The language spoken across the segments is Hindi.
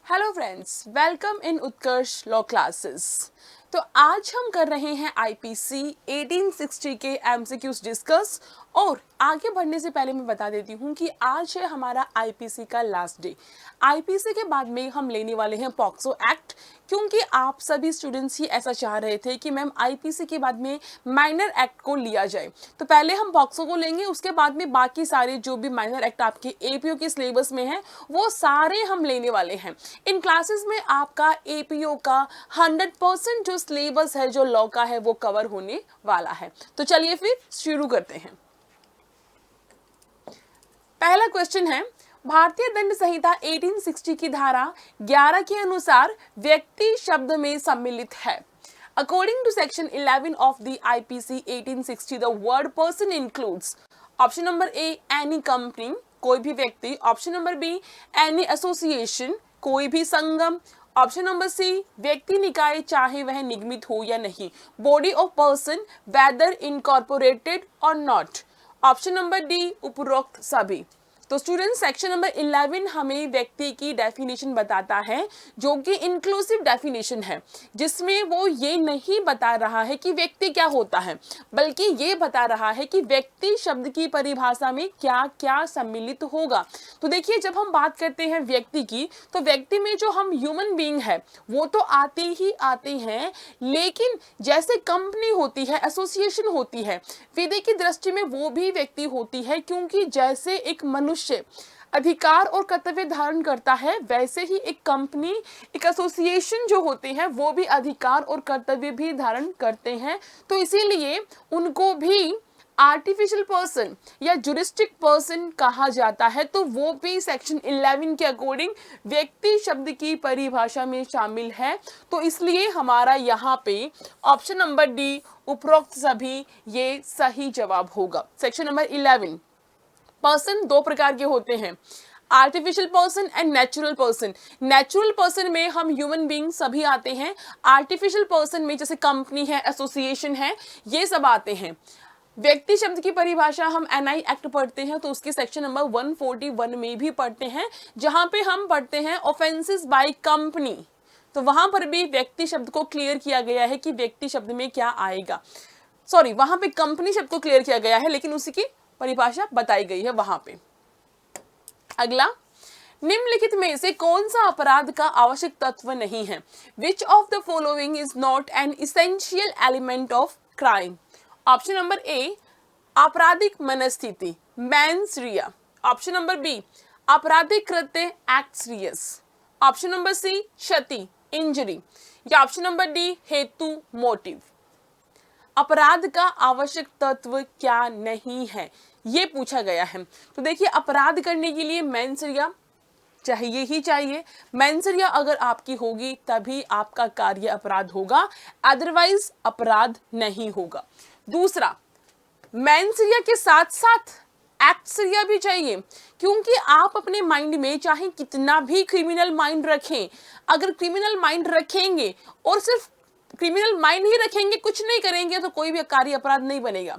Hello friends, welcome in Utkarsh law classes. तो आज हम कर रहे हैं आईपीसी 1860 के एमसीक्यूज डिस्कस। और आगे बढ़ने से पहले मैं बता देती हूँ कि आज है हमारा आईपीसी का लास्ट डे। आईपीसी के बाद में हम लेने वाले हैं पॉक्सो एक्ट, क्योंकि आप सभी स्टूडेंट्स ही ऐसा चाह रहे थे कि मैम आईपीसी के बाद में माइनर एक्ट को लिया जाए। तो पहले हम पॉक्सो को लेंगे, उसके बाद में बाकी सारे जो भी माइनर एक्ट आपके एपीओ के सिलेबस में हैं वो सारे हम लेने वाले हैं। इन क्लासेस में आपका एपीओ का 100% जो सिलेबस है, जो लॉ का है, वो कवर होने वाला है। तो चलिए फिर शुरू करते हैं। पहला क्वेश्चन है, भारतीय दंड संहिता 1860 की धारा 11 के अनुसार व्यक्ति शब्द में सम्मिलित है। According to section 11 of the IPC 1860, the word person includes option number A any company, कोई भी व्यक्ति। Option number B any association, कोई भी संगम। ऑप्शन नंबर सी व्यक्ति निकाय चाहे वह निगमित हो या नहीं, body of person whether incorporated और नॉट। ऑप्शन नंबर डी उपरोक्त सभी। तो स्टूडेंट, सेक्शन नंबर 11 हमें व्यक्ति की डेफिनेशन बताता है, जो कि इंक्लूसिव डेफिनेशन है, जिसमें वो ये नहीं बता रहा है कि व्यक्ति क्या होता है, बल्कि ये बता रहा है कि व्यक्ति शब्द की परिभाषा में क्या क्या सम्मिलित होगा। तो देखिए, जब हम बात करते हैं व्यक्ति की, तो व्यक्ति में जो हम ह्यूमन बीइंग है वो तो आते ही आते हैं, लेकिन जैसे कंपनी होती है, एसोसिएशन होती है, विधि की दृष्टि में वो भी व्यक्ति होती है, क्योंकि जैसे एक मनुष्य अधिकार और कर्तव्य धारण करता है, वैसे ही एक कंपनी, एक एसोसिएशन जो होते हैं, वो भी अधिकार और कर्तव्य भी धारण करते हैं। तो इसीलिए उनको भी आर्टिफिशियल पर्सन या जुरिस्टिक पर्सन कहा जाता है। तो वो भी सेक्शन 11 के अकॉर्डिंग व्यक्ति शब्द की परिभाषा में शामिल है। तो इसलिए हमारा यहाँ पे ऑप्शन नंबर डी उपरोक्त सभी ये सही जवाब होगा। Section number 11। पर्सन दो प्रकार के होते हैं, artificial person and natural person. Natural person में हम ह्यूमन बीइंग सभी आते हैं। आर्टिफिशियल पर्सन में जैसे कंपनी है, एसोसिएशन है, ये सब आते हैं। व्यक्ति शब्द की परिभाषा हम एनआई एक्ट पढ़ते हैं, तो उसके सेक्शन नंबर 141 में भी पढ़ते हैं, जहां पे हम पढ़ते हैं ऑफेंसेस बाय कंपनी। तो वहां पर भी व्यक्ति शब्द को क्लियर किया गया है कि व्यक्ति शब्द में क्या आएगा। सॉरी, वहां पे कंपनी शब्द को क्लियर किया गया है, लेकिन उसी की परिभाषा बताई गई है वहां पे। अगला, निम्नलिखित में से कौन सा अपराध का आवश्यक तत्व नहीं है? Which of the following is not an essential element of crime? Option number A आपराधिक मनस्थिति, mens rea. Option number B आपराधिक कृत्य, actus reus. Option number C क्षति, इंजरी। या ऑप्शन नंबर डी हेतु, मोटिव। अपराध का आवश्यक तत्व क्या नहीं है, ये पूछा गया है। तो देखिए, अपराध करने के लिए मेंसरिया चाहिए ही चाहिए। मेंसरिया अगर आपकी होगी तभी आपका कार्य अपराध होगा, अदरवाइज अपराध नहीं होगा। दूसरा, मेंसरिया के साथ साथ एक्टसरिया भी चाहिए, क्योंकि आप अपने माइंड में चाहे कितना भी क्रिमिनल माइंड रखें, अगर क्रिमिनल माइंड रखेंगे और सिर्फ क्रिमिनल माइंड ही रखेंगे, कुछ नहीं करेंगे, तो कोई भी कार्य अपराध नहीं बनेगा।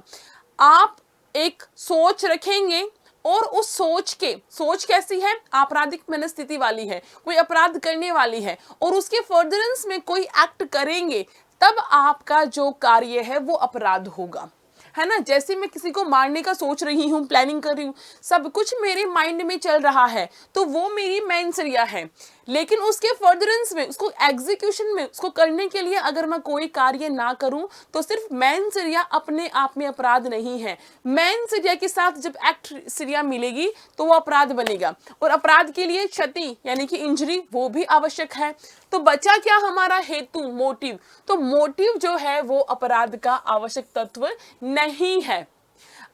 आप एक सोच रखेंगे और उस सोच कैसी है, आपराधिक मनस्थिति वाली है, कोई अपराध करने वाली है, और उसके फर्दरेंस में कोई एक्ट करेंगे, तब आपका जो कार्य है वो अपराध होगा, है ना। जैसे मैं किसी को मारने का सोच रही हूँ, प्लानिंग कर रही हूँ, सब कुछ मेरे माइंड में चल रहा है, तो वो मेरी मेंसरिया है। लेकिन उसके फर्दरेंस में, उसको एग्जीक्यूशन में, उसको करने के लिए अगर मैं कोई कार्य ना करूं, तो सिर्फ मेंसरिया अपने आप में अपराध नहीं है। मेंसरिया के साथ जब एक्ट सिरिया मिलेगी तो वो अपराध बनेगा, और अपराध के लिए क्षति यानी कि इंजरी वो भी आवश्यक है। तो बचा क्या हमारा? हेतु, मोटिव। तो मोटिव जो है वो अपराध का आवश्यक तत्व नहीं है।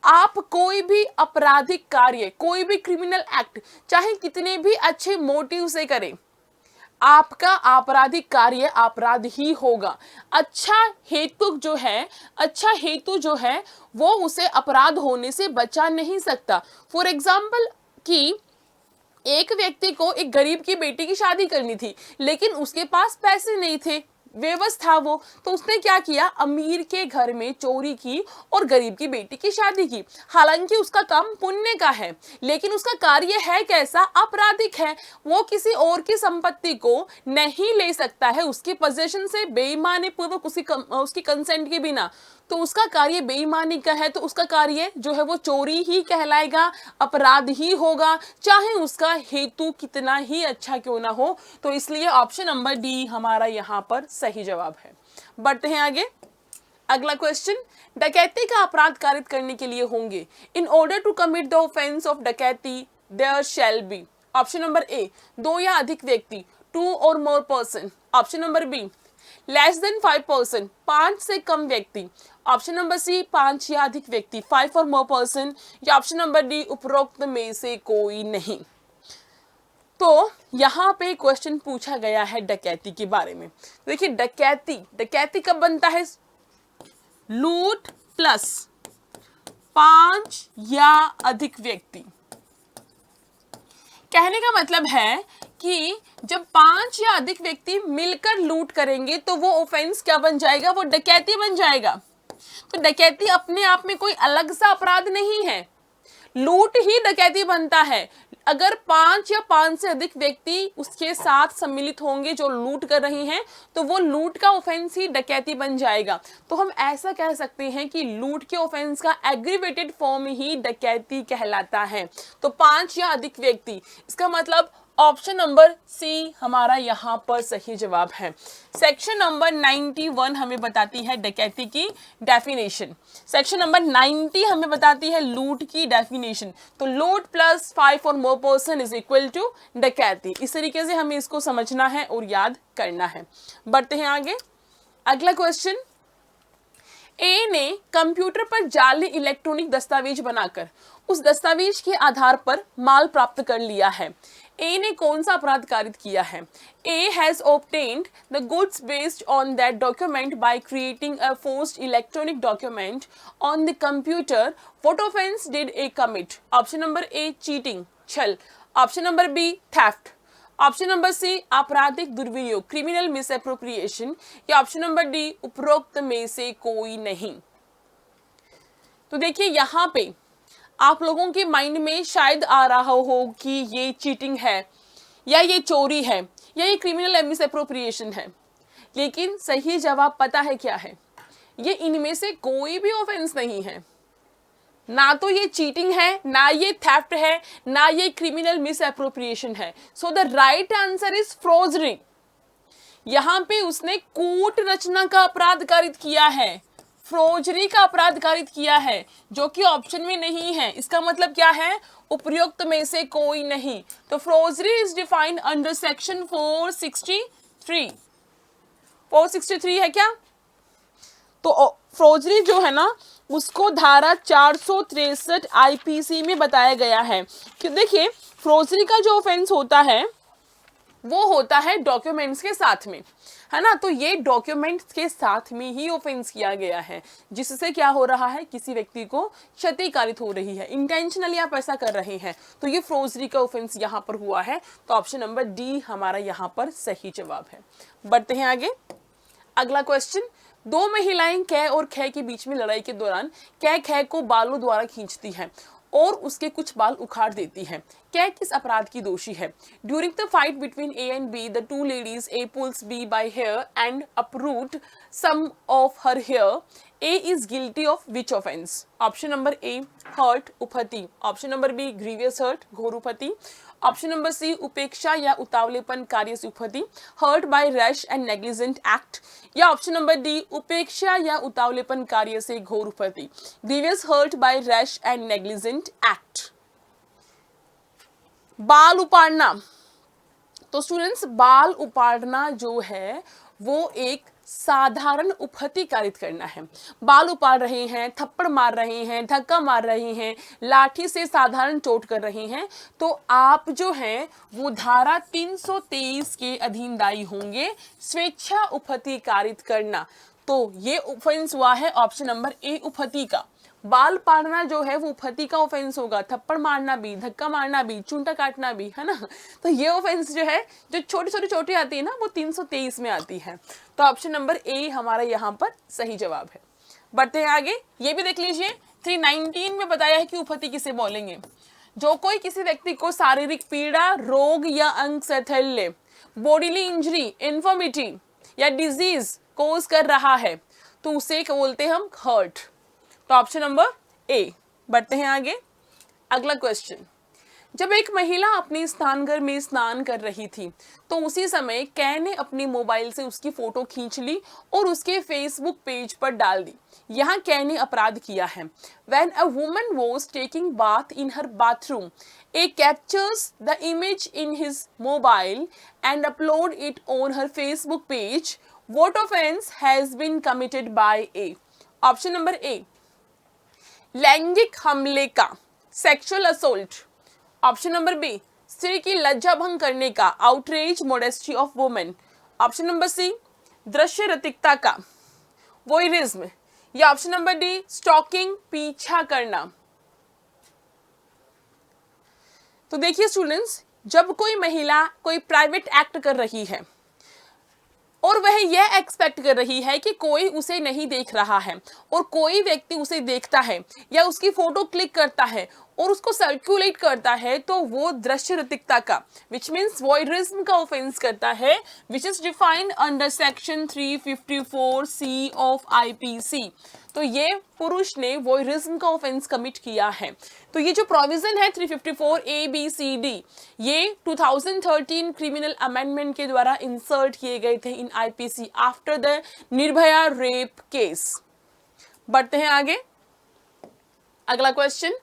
आप कोई भी आपराधिक कार्य, कोई भी क्रिमिनल एक्ट चाहे कितने भी अच्छे मोटिव से करें, आपका आपराधिक कार्य अपराध ही होगा। अच्छा हेतु जो है वो उसे अपराध होने से बचा नहीं सकता। फॉर एग्जाम्पल कि एक व्यक्ति को एक गरीब की बेटी की शादी करनी थी, लेकिन उसके पास पैसे नहीं थे, व्यवस्था वो, तो उसने क्या किया, अमीर के घर में चोरी की और गरीब की बेटी की शादी की। हालांकि उसका काम पुण्य का है, लेकिन उसका कार्य है कैसा, आपराधिक है। वो किसी और की संपत्ति को नहीं ले सकता है उसके पोजीशन से बेईमानी पूर्वक, उसकी कंसेंट के बिना, तो उसका कार्य बेईमानी का है, तो उसका कार्य जो है वो चोरी ही कहलाएगा, अपराध ही होगा, चाहे उसका हेतु कितना ही अच्छा क्यों ना हो। तो इसलिए ऑप्शन नंबर डी हमारा यहाँ पर सही जवाब है। बढ़ते हैं आगे। अगला क्वेश्चन, डकैती का अपराध कारित करने के लिए होंगे, in order to commit the offence of डकैती there shall be. Option number A, 2 या अधिक व्यक्ति, 2 और more persons. Option number B, less than 5 person, 5 से कम व्यक्ति। ऑप्शन नंबर सी, 5 या अधिक व्यक्ति, 5 और मोर पर्सन, या ऑप्शन नंबर डी, उपरोक्त में से कोई नहीं। तो यहाँ पे क्वेश्चन पूछा गया है डकैती के बारे में। देखिए डकैती कब बनता है, लूट प्लस 5 या अधिक व्यक्ति। कहने का मतलब है कि जब 5 या अधिक व्यक्ति मिलकर लूट करेंगे तो वो ऑफेंस क्या बन जाएगा, वो डकैती बन जाएगा। तो डकैती अपने आप में कोई अलग सा अपराध नहीं है, लूट ही डकैती बनता है। अगर 5 या 5 से अधिक व्यक्ति उसके साथ सम्मिलित होंगे जो लूट कर रहे हैं, तो वो लूट का ऑफेंस ही डकैती बन जाएगा। तो हम ऐसा कह सकते हैं कि लूट के ऑफेंस का एग्रीवेटेड फॉर्म ही डकैती कहलाता है। तो 5 या अधिक व्यक्ति, इसका मतलब ऑप्शन नंबर सी हमारा यहाँ पर सही जवाब है। सेक्शन नंबर 91 हमें बताती है डकैती की डेफिनेशन। सेक्शन नंबर 90 हमें बताती है लूट की डेफिनेशन। तो लूट प्लस 5 और more person is equal to डकैती। इस तरीके से हमें इसको समझना है और याद करना है। बढ़ते हैं आगे। अगला क्वेश्चन, ए ने कंप्यूटर पर जाली इलेक्ट्रॉनिक दस्तावेज बनाकर उस दस्तावेज के आधार पर माल प्राप्त कर लिया है। ए ने कौन सा अपराध कारित किया है? A has obtained the goods based on that document by creating a forged electronic document on the computer. What offense did A commit? Option number A, cheating, छल। Option number B, theft. Option number C, आपराधिक दुर्विनियोग, क्रिमिनल मिसएप्रोप्रिएशन, या ऑप्शन नंबर डी, उपरोक्त में से कोई नहीं। तो देखिए यहाँ पे आप लोगों के माइंड में शायद आ रहा हो कि ये चीटिंग है, या ये चोरी है, या ये क्रिमिनल मिसएप्रोप्रिएशन है, लेकिन सही जवाब पता है क्या है? ये इनमें से कोई भी ऑफेंस नहीं है। ना तो ये चीटिंग है, ना ये थेफ्ट है, ना ये क्रिमिनल मिसएप्रोप्रिएशन है। So the right answer is forgery. यहां पे उसने कूट रचना का अपराध कारित किया है, फ्रोजरी का अपराध कारित किया है, जो कि ऑप्शन में नहीं है। इसका मतलब क्या है? उपयुक्त में से कोई नहीं। तो फ्रोजरी इज डिफाइंड अंडर सेक्शन 463। 463 है क्या? तो फ्रोजरी जो है ना, उसको धारा 463 आईपीसी में बताया गया है कि देखिए फ्रोजरी का जो ऑफेंस होता है वो होता है डॉक्यूमेंट्स के साथ में, है ना। तो ये डॉक्यूमेंट्स के साथ में ही ऑफेंस किया गया है, जिससे क्या हो रहा है, किसी व्यक्ति को क्षति कारित हो रही है, इंटेंशनली आप ऐसा कर रहे हैं, तो ये फ्रोजरी का ऑफेंस यहाँ पर हुआ है। तो ऑप्शन नंबर डी हमारा यहाँ पर सही जवाब है। बढ़ते हैं आगे। अगला क्वेश्चन, दो महिलाएं कै और खे के बीच में लड़ाई के दौरान कै खे को बालों द्वारा खींचती है और उसके कुछ बाल उखाड़ देती है। कै किस अपराध की दोषी है? During the fight between A and B, the two ladies, A pulls B by hair and uproot some of her hair. A is guilty of which offense? Option number A, hurt, उपहति। Option number B, grievous hurt, घोर उपहति। ऑप्शन नंबर सी, उपेक्षा या उतावलेपन कार्य से उपहति, hurt by rash and negligent act, या ऑप्शन नंबर डी, उपेक्षा या उतावलेपन कार्य से घोर उपहति, grievous hurt by rash and negligent act. बाल उपाड़ना। तो स्टूडेंट्स, बाल उपाड़ना जो है वो एक साधारण उपहति कारित करना है। बाल उपाड़ रहे हैं, थप्पड़ मार रहे हैं, धक्का मार रहे हैं, लाठी से साधारण चोट कर रहे हैं, तो आप जो हैं वो धारा 323 के अधीन दायी होंगे, स्वेच्छा उपहति कारित करना। तो ये ऑफेंस हुआ है ऑप्शन नंबर ए, उपहति का। बाल पाड़ना जो है वो उपहति का ऑफेंस होगा, थप्पड़ मारना भी, धक्का मारना भी, चूंटा काटना भी, है ना। तो ये ऑफेंस जो है, जो छोटी छोटी आती है ना, वो 323 में आती है। तो ऑप्शन नंबर ए हमारा यहाँ पर सही जवाब है। बढ़ते हैं आगे, ये भी देख लीजिए 319 में बताया है कि उपहति किसे बोलेंगे। जो कोई किसी व्यक्ति को शारीरिक पीड़ा, रोग या अंग शैथिल्य, बॉडीली इंजरी, इन्फॉर्मिटी या डिजीज कोज कर रहा है तो उसे क्या बोलते हैं हम, हर्ट। तो ऑप्शन नंबर ए। बढ़ते हैं आगे, अगला क्वेश्चन। जब एक महिला अपनी स्नानघर में स्नान कर रही थी तो उसी समय कै ने अपनी मोबाइल से उसकी फोटो खींच ली और उसके फेसबुक पेज पर डाल दी। यहाँ कै ने अपराध किया है। When a woman was taking bath in her bathroom, A captures the image in his mobile and upload it on her Facebook page. What offense has been committed by A? Option number A, लैंगिक हमले का, sexual assault. Option number B, स्त्री की लज्जा भंग करने का, outrage modesty of women. Option number C, दृश्य रतिकता का, वोयरिज्म। या ऑप्शन नंबर डी, स्टॉकिंग, पीछा करना। तो देखिए स्टूडेंट्स, जब कोई महिला कोई प्राइवेट एक्ट कर रही है और वह यह एक्सपेक्ट कर रही है कि कोई उसे नहीं देख रहा है और कोई व्यक्ति उसे देखता है या उसकी फोटो क्लिक करता है और उसको सर्कुलेट करता है, तो वो दृश्य रतिकता का, विच मीन्स वॉयरिज्म का ऑफेंस करता है, which is defined under section 354C of IPC। तो ये पुरुष ने वॉयरिज्म का ऑफेंस कमिट किया है। तो ये जो प्रोविजन है 354ABCD, ये 2013 क्रिमिनल अमेंडमेंट के द्वारा इंसर्ट किए गए थे इन IPC after the Nirbhaya rape case. बढ़ते हैं आगे, अगला क्वेश्चन।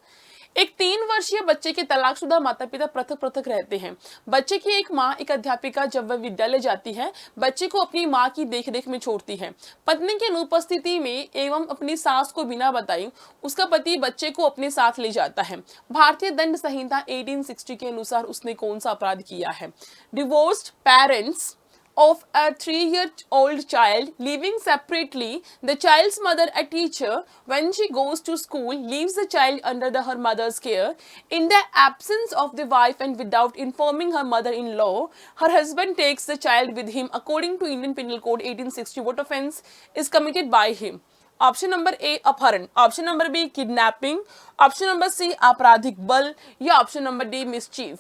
एक 3 वर्षीय बच्चे के तलाकशुदा माता पिता पृथक पृथक रहते हैं। बच्चे की एक माँ, एक अध्यापिका, जब वह विद्यालय जाती है बच्चे को अपनी माँ की देखरेख में छोड़ती है। पत्नी की अनुपस्थिति में एवं अपनी सास को बिना बताई उसका पति बच्चे को अपने साथ ले जाता है। भारतीय दंड संहिता 1860 के अनुसार उसने कौन सा अपराध किया है? Divorced parents of a 3-year-old child living separately, the child's mother, a teacher, when she goes to school, leaves the child under her mother's care. In the absence of the wife and without informing her mother-in-law, her husband takes the child with him. According to Indian Penal Code 1860, what offence is committed by him? Option number A, अपहरण। Option number B, kidnapping. Option number C, आपराधिक बल। या ऑप्शन नंबर डी, मिसचीफ।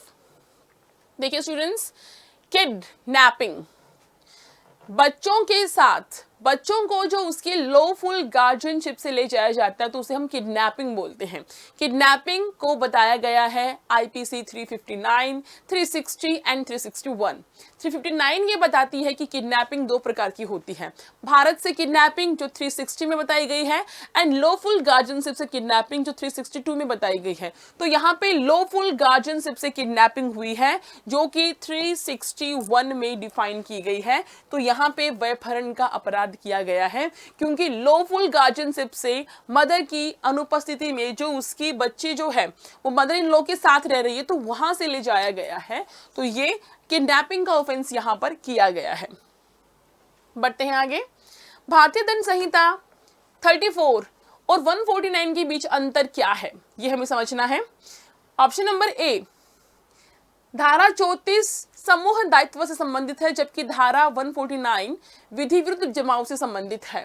देखिए स्टूडेंट्स, किडनैपिंग बच्चों के साथ, बच्चों को जो उसके लॉफुल गार्जियनशिप से ले जाया जाता है तो उसे हम किडनैपिंग बोलते हैं। किडनैपिंग को बताया गया है IPC 359, 360 एंड 361। 359 ये बताती है कि किडनैपिंग 2 प्रकार की होती है, भारत से किडनैपिंग जो 360 में बताई गई है एंड लॉफुल गार्जियनशिप से किडनैपिंग जो 362 में बताई गई है। तो यहाँ पे लॉफुल गार्जियनशिप से किडनैपिंग हुई है जो कि 361 में डिफाइन की गई है। तो यहाँ पे वैभरण का अपराध किया गया है क्योंकि लॉफुल गार्जियनशिप से मदर की अनुपस्थिति में जो उसकी बच्ची जो है वो मदर इन लॉ के साथ रह रही है तो वहां से ले जाया गया है। तो ये किडनैपिंग का ऑफेंस यहां पर किया गया है। बढ़ते हैं आगे, भारतीय दंड संहिता 34 और 149 के बीच अंतर क्या है ये हमें समझना है। ऑप्शन नंबर ए, धारा 34 समूह दायित्व से संबंधित है जबकि धारा 149 विधि विरुद्ध जमाव से संबंधित है।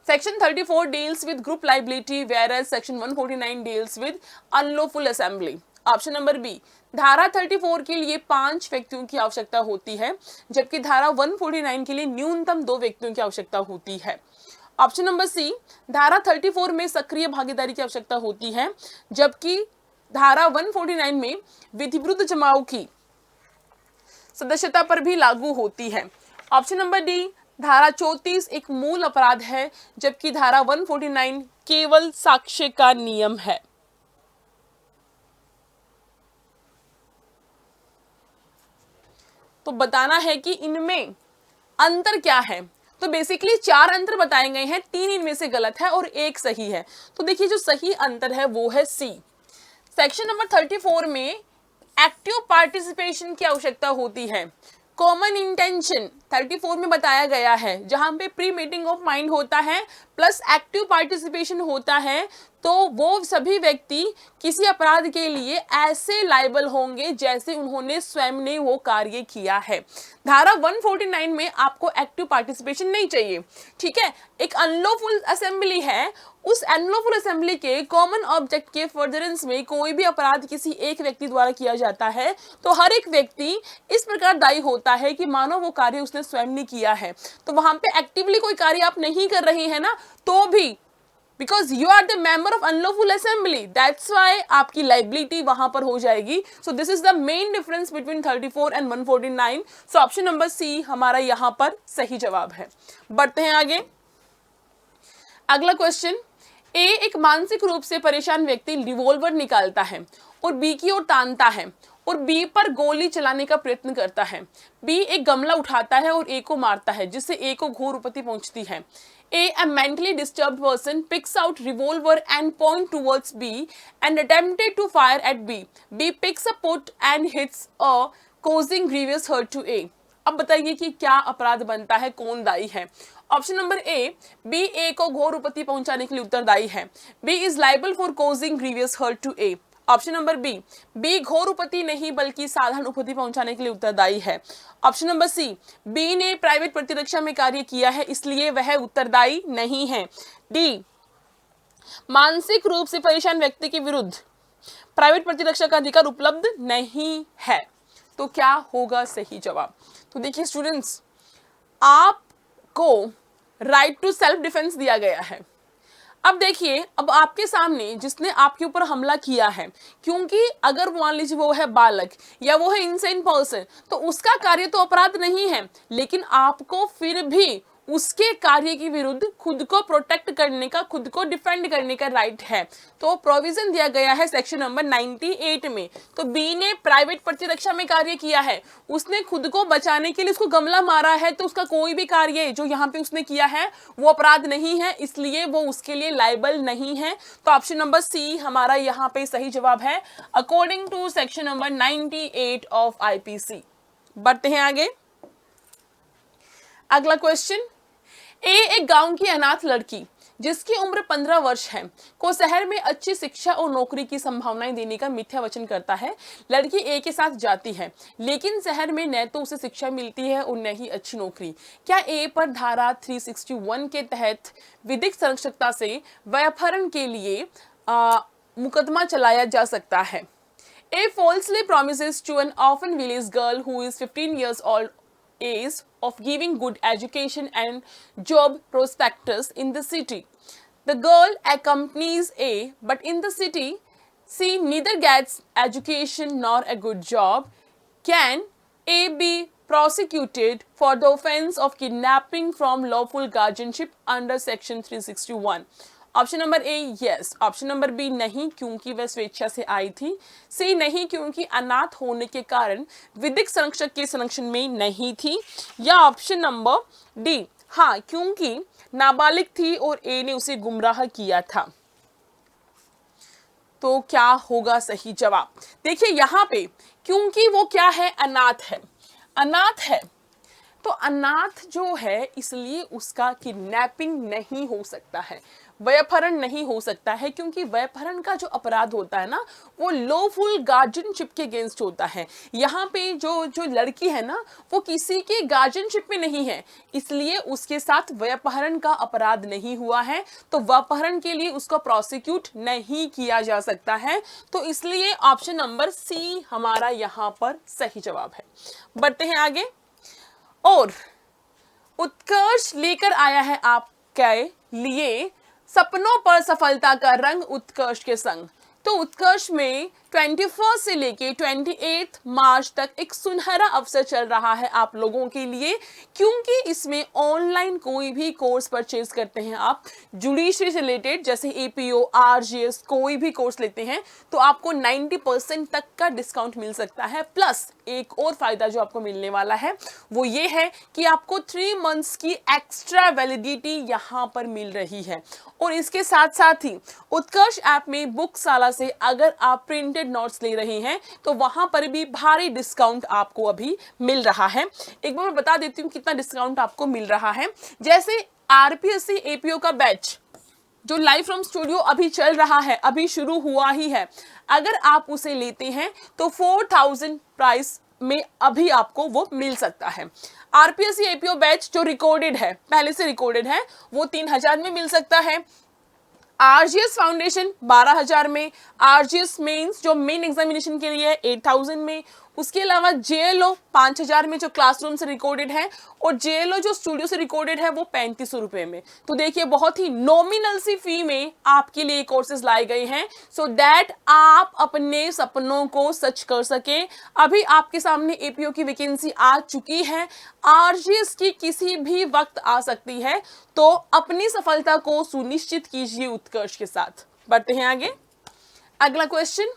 Section 34 deals with group liability whereas section 149 deals with unlawful assembly. Option number B, धारा 34 के लिए 5 व्यक्तियों की आवश्यकता होती है जबकि धारा 149 के लिए न्यूनतम 2 व्यक्तियों की आवश्यकता होती है। ऑप्शन नंबर सी, धारा 34 में सक्रिय भागीदारी की आवश्यकता होती है जबकि धारा 149 में विधि विरुद्ध जमाव की सदस्यता पर भी लागू होती है। ऑप्शन नंबर डी, धारा 34 एक मूल अपराध है जबकि धारा 149 केवल साक्ष्य का नियम है। तो बताना है कि इनमें अंतर क्या है। तो बेसिकली 4 अंतर बताए गए हैं, 3 इनमें से गलत है और 1 सही है। तो देखिए जो सही अंतर है वो है सी। सेक्शन नंबर 34 में एक्टिव पार्टिसिपेशन की आवश्यकता होती है, कॉमन इंटेंशन 34 में बताया गया है, जहां पे प्री मीटिंग ऑफ माइंड होता है प्लस एक्टिव पार्टिसिपेशन होता है, तो वो सभी व्यक्ति किसी अपराध के लिए ऐसे लायबल होंगे जैसे उन्होंने स्वयं ने वो कार्य किया है। धारा 149 में आपको एक्टिव पार्टिसिपेशन नहीं चाहिए, ठीक है। एक अनलॉफुल असेंबली है, उस अनलॉफुल असेंबली के कॉमन ऑब्जेक्ट के फर्दरेंस में कोई भी अपराध किसी एक व्यक्ति द्वारा किया जाता है तो हर एक व्यक्ति इस प्रकार दायी होता है कि मानो वो कार्य उसने स्वयं ने किया है। तो वहां पे एक्टिवली कोई कार्य आप नहीं कर रहे हैं ना, तो भी because you are the member of unlawful assembly, that's why आपकी liability वहां पर हो जाएगी। So this is the main difference between 34 and 149. So option number C हमारा यहाँ पर सही जवाब है। बढ़ते हैं आगे। अगला क्वेश्चन, ए एक मानसिक रूप से परेशान व्यक्ति रिवॉल्वर निकालता है और बी की ओर तानता है और बी पर गोली चलाने का प्रयत्न करता है। बी एक गमला उठाता है और ए को मारता है, जिससे ए को घोर उपति पहुंचती है। A mentally disturbed person picks out revolver and point towards B and attempted to fire at B. B picks up pot and hits A, causing grievous hurt to A. अब बताइए कि क्या अपराध बनता है, कौन दायी है? Option number A, B A को घोर उपति पहुंचाने के लिए उत्तरदायी है। B is liable for causing grievous hurt to A. Option number B, B घोर उपति नहीं बल्कि साधारण उपति पहुंचाने के लिए उत्तरदायी है। ऑप्शन नंबर सी, बी ने प्राइवेट प्रतिरक्षा में कार्य किया है इसलिए वह उत्तरदायी नहीं है। डी, मानसिक रूप से परेशान व्यक्ति के विरुद्ध प्राइवेट प्रतिरक्षा का अधिकार उपलब्ध नहीं है। तो क्या होगा सही जवाब? तो देखिए स्टूडेंट्स, आपको राइट टू सेल्फ डिफेंस दिया गया है। अब देखिए, अब आपके सामने जिसने आपके ऊपर हमला किया है, क्योंकि अगर मान लीजिए वो है बालक या वो है इनसेन पर्सन, तो उसका कार्य तो अपराध नहीं है, लेकिन आपको फिर भी उसके कार्य के विरुद्ध खुद को प्रोटेक्ट करने का, खुद को डिफेंड करने का राइट है। तो प्रोविजन दिया गया है सेक्शन नंबर 98 में। तो बी ने प्राइवेट प्रतिरक्षा में कार्य किया है, उसने खुद को बचाने के लिए उसको गमला मारा है, तो उसका कोई भी कार्य जो यहाँ पे उसने किया है वो अपराध नहीं है, इसलिए वो उसके लिए लायबल नहीं है। तो ऑप्शन नंबर सी हमारा यहाँ पे सही जवाब है according to section number 98 of IPC. बढ़ते हैं आगे। अगला क्वेश्चन, ए एक गांव की अनाथ लड़की जिसकी उम्र 15 वर्ष है को शहर में अच्छी शिक्षा और नौकरी की संभावनाएं देने का मिथ्या वचन करता है। लड़की ए के साथ जाती है, लेकिन शहर में न तो उसे शिक्षा मिलती है और न ही अच्छी नौकरी। क्या ए पर धारा 361 के तहत विधिक संरक्षकता से व्यापहरण के लिए मुकदमा चलाया जा सकता है? ए falsely promises to an orphan village girl who is 15 years old age of giving good education and job prospectus in the city. The girl accompanies A, but in the city, she neither gets education nor a good job. Can A be prosecuted for the offense of kidnapping from lawful guardianship under section 361? Option number A yes, option number B नहीं क्योंकि वह स्वेच्छा से आई थी, सी नहीं क्योंकि अनाथ होने के कारण विधिक संरक्षक के संरक्षण में नहीं थी, या ऑप्शन नंबर डी हाँ क्योंकि नाबालिग थी और ए ने उसे गुमराह किया था। तो क्या होगा सही जवाब? देखिए यहाँ पे क्योंकि वो क्या है, अनाथ है। अनाथ है तो अनाथ जो है इसलिए उसका किडनैपिंग नहीं हो सकता है, व्यापहरण नहीं हो सकता है, क्योंकि व्यापहरण का जो अपराध होता है ना वो लॉफुल गार्जियनशिप के अगेंस्ट होता है। यहाँ पे जो लड़की है ना वो किसी के गार्जियनशिप में नहीं है, इसलिए उसके साथ व्यापहरण का अपराध नहीं हुआ है, तो व्यापहरण के लिए उसको प्रोसिक्यूट नहीं किया जा सकता है। तो इसलिए ऑप्शन नंबर सी हमारा यहाँ पर सही जवाब है। बढ़ते हैं आगे। और उत्कर्ष लेकर आया है आपके लिए सपनों पर सफलता का रंग उत्कर्ष के संग। तो उत्कर्ष में 21 से लेके 28 मार्च तक एक सुनहरा अवसर चल रहा है आप लोगों के लिए, क्योंकि इसमें ऑनलाइन कोई भी कोर्स परचेज करते हैं आप जुडिशरी से रिलेटेड, जैसे एपीओ, आरजीएस, कोई भी कोर्स लेते हैं तो आपको 90% तक का डिस्काउंट मिल सकता है। प्लस एक और फायदा जो आपको मिलने वाला है वो ये है कि आपको 3 मंथ्स की एक्स्ट्रा वैलिडिटी यहाँ पर मिल रही है। और इसके साथ साथ ही उत्कर्ष ऐप में बुकशाला से अगर आप प्रिंटेड प्रिंटेड नोट्स ले रहे हैं तो वहां पर भी भारी डिस्काउंट आपको अभी मिल रहा है। एक बार मैं बता देती हूँ कितना डिस्काउंट आपको मिल रहा है। जैसे आरपीएससी एपीओ का बैच जो लाइव फ्रॉम स्टूडियो अभी चल रहा है, अभी शुरू हुआ ही है, अगर आप उसे लेते हैं तो 4000 प्राइस में अभी आपको वो मिल सकता है। आरपीएससी एपीओ बैच जो रिकॉर्डेड है, पहले से रिकॉर्डेड है, वो 3000 में मिल सकता है। आरजीएस फाउंडेशन 12000 में, आरजीएस मेंस जो मेन एग्जामिनेशन के लिए है 8000 में, उसके अलावा जेएलओ 5000 में जो क्लासरूम से रिकॉर्डेड है, और जेएलओ जो स्टूडियो से रिकॉर्डेड है वो 3500 रुपए में। तो देखिए बहुत ही नॉमिनल सी फी में आपके लिए कोर्सेज लाए गए हैं सो दैट आप अपने सपनों को सच कर सके। अभी आपके सामने एपीओ की वैकेंसी आ चुकी है, आरजीएस की किसी भी वक्त आ सकती है, तो अपनी सफलता को सुनिश्चित कीजिए उत्कर्ष के साथ। बढ़ते हैं आगे। अगला क्वेश्चन,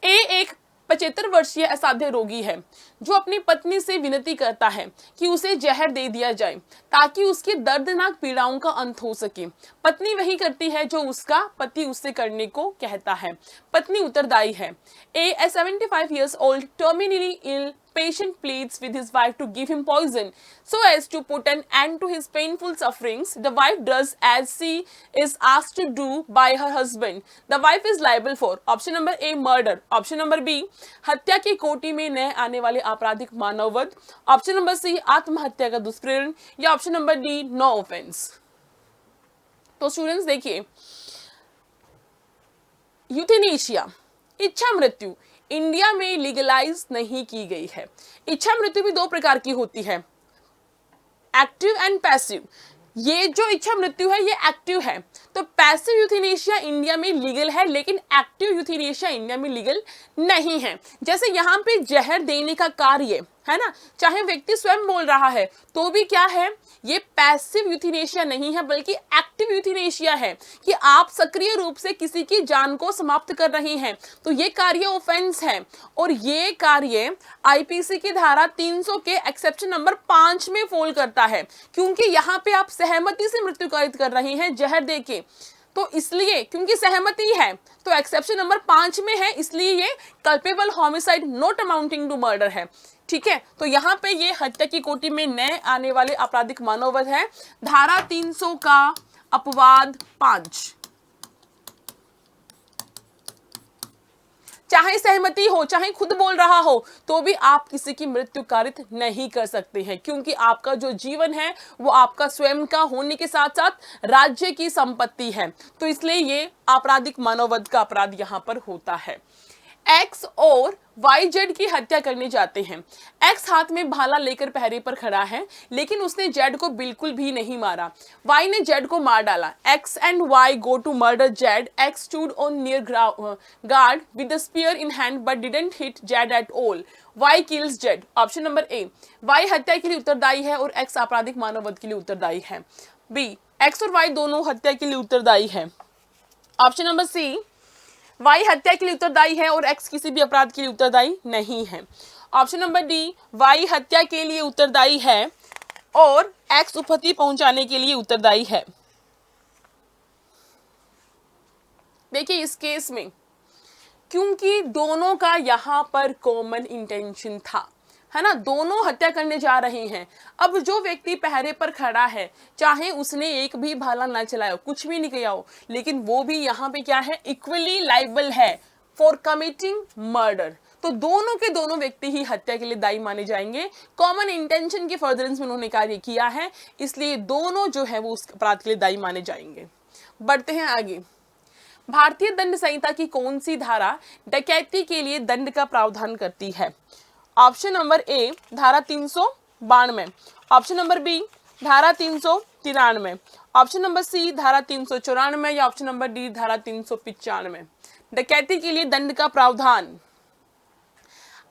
एक 75 वर्षीय असाध्य रोगी है जो अपनी पत्नी से विनती करता है कि उसे जहर दे दिया जाए ताकि उसकी दर्दनाक पीड़ाओं का अंत हो सके। पत्नी वही करती है जो उसका पति उससे करने को कहता है। पत्नी उत्तरदायी है। A 75 years old terminally ill patient pleads with his wife to give him poison so as to put an end to his painful sufferings. The wife does as she is asked to do by her husband. The wife is liable for option number A murder, option number B हत्या की कोटि में न आने वाले आपराधिक मानववध, ऑप्शन नंबर सी आत्महत्या का दुष्प्रेरण, या option number D no offence. तो स्टूडेंट्स देखिए, यूथेनेशिया इच्छा मृत्यु इंडिया में लीगलाइज नहीं की गई है। इच्छा मृत्यु भी दो प्रकार की होती है, एक्टिव एंड पैसिव। ये जो इच्छा मृत्यु है ये एक्टिव है, तो पैसिव यूथेनेशिया इंडिया में लीगल है, लेकिन एक्टिव यूथेनेशिया इंडिया में लीगल नहीं है। जैसे यहाँ पे जहर देने का कार्य है ना, चाहे व्यक्ति स्वयं बोल रहा है तो भी क्या है, ये पैसिव यूथेनेशिया नहीं है बल्कि एक्टिव यूथेनेशिया है कि आप सक्रिय रूप से किसी की जान को समाप्त कर रहे हैं, तो ये कार्य ऑफेंस है। और ये कार्य आईपीसी की धारा 300 के एक्सेप्शन नंबर 5 में फॉल करता है, क्योंकि यहाँ पे आप सहमति से मृत्यु कारित कर रहे हैं जहर देके, तो इसलिए क्योंकि सहमति है तो एक्सेप्शन नंबर 5 में है, इसलिए ये culpable homicide not amounting to murder है। ठीक है, तो यहाँ पे ये हत्या की कोटि में न आने वाले आपराधिक मानववध है, धारा 300 का अपवाद 5। चाहे सहमति हो, चाहे खुद बोल रहा हो, तो भी आप किसी की मृत्यु कारित नहीं कर सकते हैं, क्योंकि आपका जो जीवन है वो आपका स्वयं का होने के साथ साथ राज्य की संपत्ति है, तो इसलिए ये आपराधिक मानववध का अपराध यहाँ पर होता है। एक्स और वाई जेड की हत्या करने जाते हैं। एक्स हाथ में भाला लेकर पहरे पर खड़ा है, लेकिन उसने जेड को बिल्कुल भी नहीं मारा। वाई ने जेड को मार डाला। X and Y go to murder Z. X stood on near guard with the spear in hand but didn't hit Z at all. Y kills Z. Option number A, Y हत्या के लिए उत्तरदायी है और एक्स आपराधिक मानववध के लिए उत्तरदायी है। बी, एक्स और वाई दोनों हत्या के लिए उत्तरदायी है। ऑप्शन नंबर सी, वाई हत्या के लिए उत्तरदायी है और एक्स किसी भी अपराध के लिए उत्तरदायी नहीं है। ऑप्शन नंबर डी, वाई हत्या के लिए उत्तरदायी है और एक्स उपहति पहुंचाने के लिए उत्तरदायी है। देखिए इस केस में क्योंकि दोनों का यहाँ पर कॉमन इंटेंशन था, है ना, दोनों हत्या करने जा रहे हैं। अब जो व्यक्ति पहरे पर खड़ा है, चाहे उसने एक भी भाला ना चलाया हो, कुछ भी नहीं किया हो, लेकिन वो भी यहाँ पे क्या है, इक्वली लाइबल है फॉर कमिटिंग मर्डर। तो दोनों के दोनों व्यक्ति ही हत्या के लिए दायी माने जाएंगे। कॉमन इंटेंशन के फर्दरेंस में उन्होंने कार्य किया है, इसलिए दोनों जो है वो उस अपराध के लिए दायी माने जाएंगे। बढ़ते हैं आगे। भारतीय दंड संहिता की कौन सी धारा डकैती के लिए दंड का प्रावधान करती है? ऑप्शन नंबर ए, धारा 392। ऑप्शन नंबर बी, धारा 393। ऑप्शन नंबर सी, धारा 394, या ऑप्शन नंबर डी, धारा 395। डकैती के लिए दंड का प्रावधान।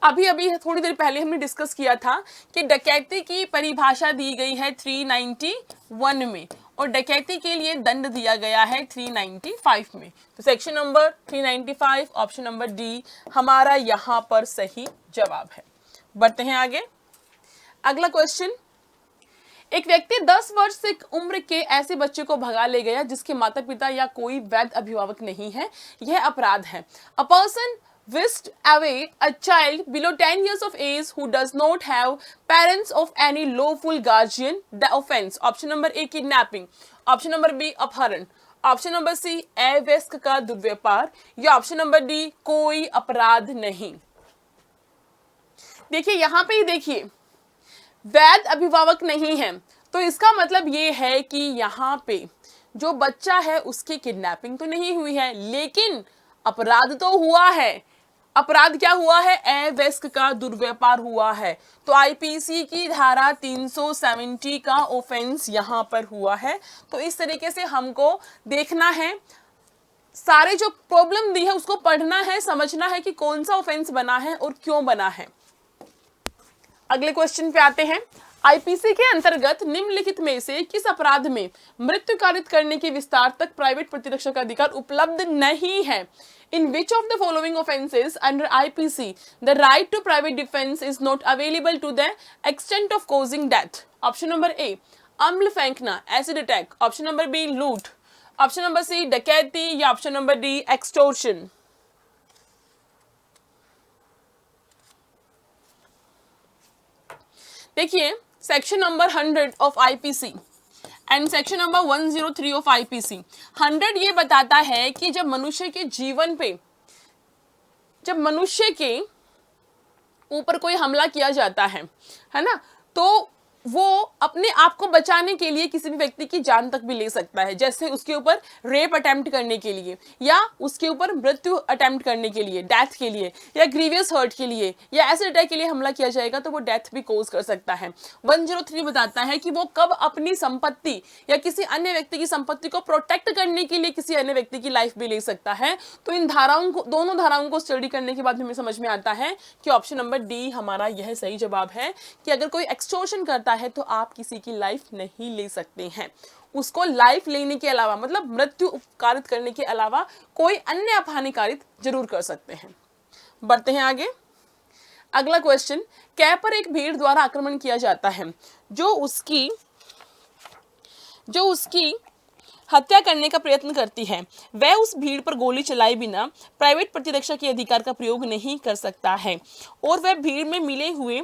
अभी थोड़ी देर पहले हमने डिस्कस किया था कि डकैती की परिभाषा दी गई है 391 में और डकैती के लिए दंड दिया गया है 395 में। तो section number 395 option number D हमारा यहाँ पर सही जवाब है। बढ़ते हैं आगे। अगला क्वेश्चन, एक व्यक्ति 10 वर्ष से उम्र के ऐसे बच्चे को भगा ले गया जिसके माता पिता या कोई वैध अभिभावक नहीं है, यह अपराध है। A person whisked away a child below 10 years of age who does not have parents of any lawful guardian, the offense। Option number A kidnapping, option number B अपहरण, ऑप्शन नंबर सी अवयस्क का दुर्व्यवहार, या ऑप्शन नंबर डी कोई अपराध नहीं। देखिए यहां पे ही देखिए वैध अभिभावक नहीं है, तो इसका मतलब ये है कि यहाँ पे जो बच्चा है उसकी किडनैपिंग तो नहीं हुई है, लेकिन अपराध तो हुआ है। अपराध क्या हुआ है? अवयस्क का दुर्व्यापार हुआ है। तो आईपीसी की धारा 370 का ऑफेंस यहां पर हुआ है। तो इस तरीके से हमको देखना है, सारे जो प्रॉब्लम दी है उसको पढ़ना है, समझना है कि कौन सा ऑफेंस बना है और क्यों बना है। अगले क्वेश्चन पे आते हैं। आईपीसी के अंतर्गत निम्नलिखित में से किस अपराध में मृत्यु कारित करने के विस्तार तक प्राइवेट प्रतिरक्षा का अधिकार उपलब्ध नहीं है? In which of the following offences under IPC the right to private defense is not available to the extent of causing death? Option number A अम्ल फेंकना, acid attack, option number B लूट, ऑप्शन नंबर सी डकैती, या ऑप्शन नंबर डी एक्सटोर्शन। देखिए section number 100 of IPC and section number 103 of IPC 100 ये बताता है कि जब मनुष्य के जीवन पे, जब मनुष्य के ऊपर कोई हमला किया जाता है ना, तो वो अपने आप को बचाने के लिए किसी भी व्यक्ति की जान तक भी ले सकता है। जैसे उसके ऊपर रेप अटेम्प्ट करने के लिए, या उसके ऊपर मृत्यु अटेम्प्ट करने के लिए, डेथ के लिए, या ग्रीवियस हर्ट के लिए, या एसिड अटैक के लिए हमला किया जाएगा तो वो डेथ भी कोज कर सकता है। 103 बताता है कि वो कब अपनी संपत्ति या किसी अन्य व्यक्ति की संपत्ति को प्रोटेक्ट करने के लिए किसी अन्य व्यक्ति की लाइफ भी ले सकता है। तो इन धाराओं को, दोनों धाराओं को स्टडी करने के बाद हमें समझ में आता है कि ऑप्शन नंबर डी हमारा यह सही जवाब है कि अगर कोई एक्सटॉर्शन करता है तो आप किसी की लाइफ नहीं ले सकते हैं। उसको लाइफ लेने के अलावा, मतलब मृत्यु कारित करने के अलावा कोई अन्य अपहानि कारित जरूर कर सकते हैं। बढ़ते हैं आगे। अगला क्वेश्चन, कै पर एक भीड़ द्वारा आक्रमण किया जाता है जो उसकी हत्या करने का प्रयत्न करती है, वह उस भीड़ पर गोली चलाए बिना प्राइवेट प्रतिरक्षा के अधिकार का प्रयोग नहीं कर सकता है, और वह भीड़ में मिले हुए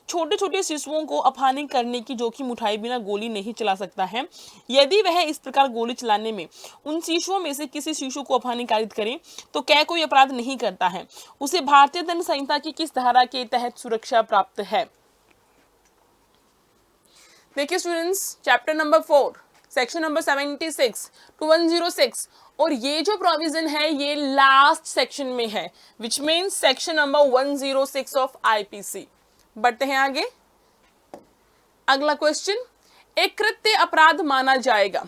छोटे छोटे शिशुओं को अपहानि करने की जोखिम उठाए बिना गोली नहीं चला सकता है। यदि वह इस प्रकार गोली चलाने में उन शिशुओं में से किसी शिशु को अपहानि कारित करे तो क्या कोई अपराध नहीं करता है? उसे भारतीय दंड संहिता की किस धारा के तहत सुरक्षा प्राप्त है? देखिए students, chapter number 4 section number 76 to 106, और ये जो प्रोविजन है ये लास्ट सेक्शन में है, which means section number 106 of IPC. बढ़ते हैं आगे। अगला क्वेश्चन, एक कृत्य अपराध माना जाएगा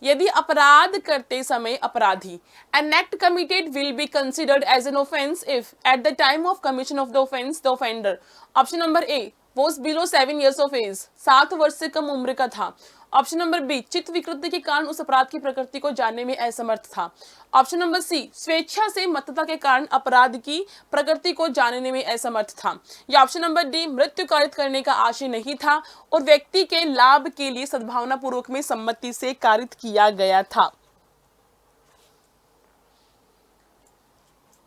यदि अपराध करते समय अपराधी an act committed will be considered as an offense if at the time of commission of the offense the offender, option number A was below 7 years of age, 7 वर्ष से कम उम्र का था, ऑप्शन नंबर बी चित्त विकृति के कारण उस अपराध की प्रकृति को जानने में असमर्थ था, ऑप्शन नंबर सी स्वेच्छा से मतता के कारण अपराध की प्रकृति को जानने में असमर्थ था, या ऑप्शन नंबर डी मृत्यु कारित करने का आशय नहीं था और व्यक्ति के लाभ के लिए सद्भावना पूर्वक में सम्मति से कारित किया गया था।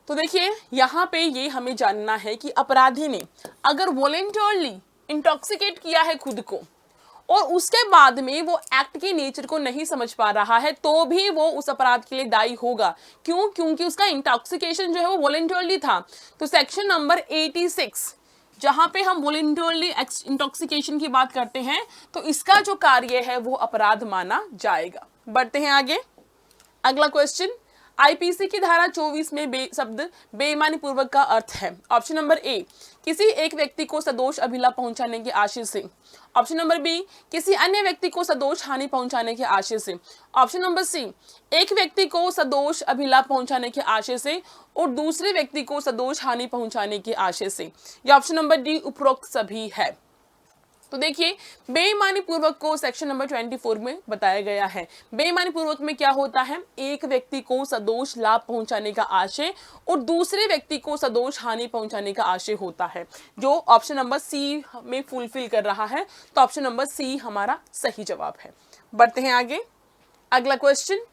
तो देखिए यहाँ पे ये हमें जानना है कि अपराधी ने अगर वॉलेंटरली इंटॉक्सिकेट किया है खुद को और उसके बाद में वो एक्ट के नेचर को नहीं समझ पा रहा है तो भी वो उस अपराध के लिए दायी होगा। क्यों? क्योंकि उसका इंटॉक्सिकेशन जो है वो वॉलेंटरली था। तो सेक्शन नंबर 86 जहां पे हम वॉलेंटरली इंटॉक्सिकेशन की बात करते हैं तो इसका जो कार्य है वो अपराध माना जाएगा। बढ़ते हैं आगे। अगला क्वेश्चन, आईपीसी की धारा 24 में शब्द बेईमानी पूर्वक का अर्थ है। ऑप्शन नंबर ए किसी एक व्यक्ति को सदोष अभिलाप पहुंचाने के आशय से, ऑप्शन नंबर बी किसी अन्य व्यक्ति को सदोष हानि पहुंचाने के आशय से, ऑप्शन नंबर सी एक व्यक्ति को सदोष अभिलाप पहुंचाने के आशय से और दूसरे व्यक्ति को सदोष हानि पहुंचाने के आशय से, या ऑप्शन नंबर डी उपरोक्त सभी है। तो देखिए, बेईमानी पूर्वक को सेक्शन नंबर 24 में बताया गया है। बेईमानी पूर्वक में क्या होता है, एक व्यक्ति को सदोष लाभ पहुंचाने का आशय और दूसरे व्यक्ति को सदोष हानि पहुंचाने का आशय होता है, जो ऑप्शन नंबर सी में फुलफिल कर रहा है। तो ऑप्शन नंबर सी हमारा सही जवाब है। बढ़ते हैं आगे। अगला क्वेश्चन,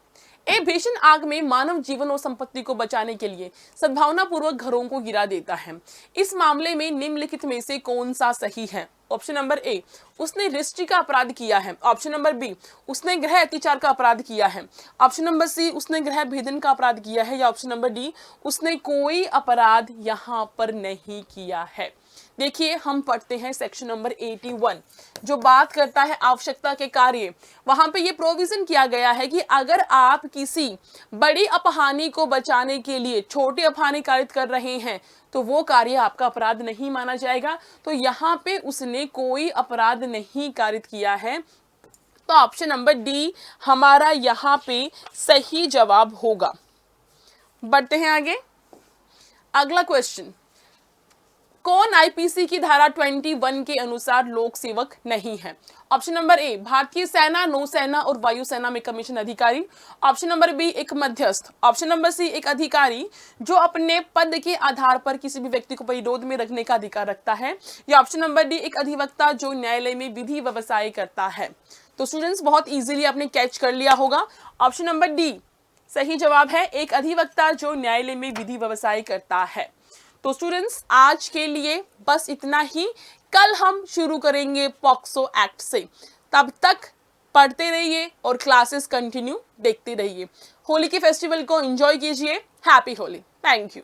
एक भीषण आग में मानव जीवन और संपत्ति को बचाने के लिए सद्भावना पूर्वक घरों को गिरा देता है। इस मामले में निम्नलिखित में से कौन सा सही है? ऑप्शन नंबर ए, उसने रिष्टि का अपराध किया है। ऑप्शन नंबर बी, उसने गृह अत्याचार का अपराध किया है। ऑप्शन नंबर सी, उसने गृह भेदन का अपराध किया है। या ऑप्शन नंबर डी, उसने कोई अपराध यहाँ पर नहीं किया है। देखिए, हम पढ़ते हैं सेक्शन नंबर 81 जो बात करता है आवश्यकता के कार्य। वहां पे ये प्रोविजन किया गया है कि अगर आप किसी बड़ी अपहानि को बचाने के लिए छोटी अपहानि कारित कर रहे हैं तो वो कार्य आपका अपराध नहीं माना जाएगा। तो यहाँ पे उसने कोई अपराध नहीं कारित किया है, तो ऑप्शन नंबर डी हमारा यहाँ पे सही जवाब होगा। बढ़ते हैं आगे। अगला क्वेश्चन, कौन आईपीसी की धारा 21 के अनुसार लोक सेवक नहीं है? ऑप्शन नंबर ए, भारतीय सेना, नौसेना और वायुसेना में कमीशन अधिकारी। ऑप्शन नंबर बी, एक मध्यस्थ। ऑप्शन नंबर सी, एक अधिकारी जो अपने पद के आधार पर किसी भी व्यक्ति को परिरोध में रखने का अधिकार रखता है। या ऑप्शन नंबर डी, एक अधिवक्ता जो न्यायालय में विधि व्यवसाय करता है। तो स्टूडेंट्स, बहुत इजीली आपने कैच कर लिया होगा। ऑप्शन नंबर डी सही जवाब है, एक अधिवक्ता जो न्यायालय में विधि व्यवसाय करता है। तो स्टूडेंट्स, आज के लिए बस इतना ही। कल हम शुरू करेंगे पॉक्सो एक्ट से। तब तक पढ़ते रहिए और क्लासेस कंटिन्यू देखते रहिए। होली के फेस्टिवल को एंजॉय कीजिए। हैप्पी होली। Thank you.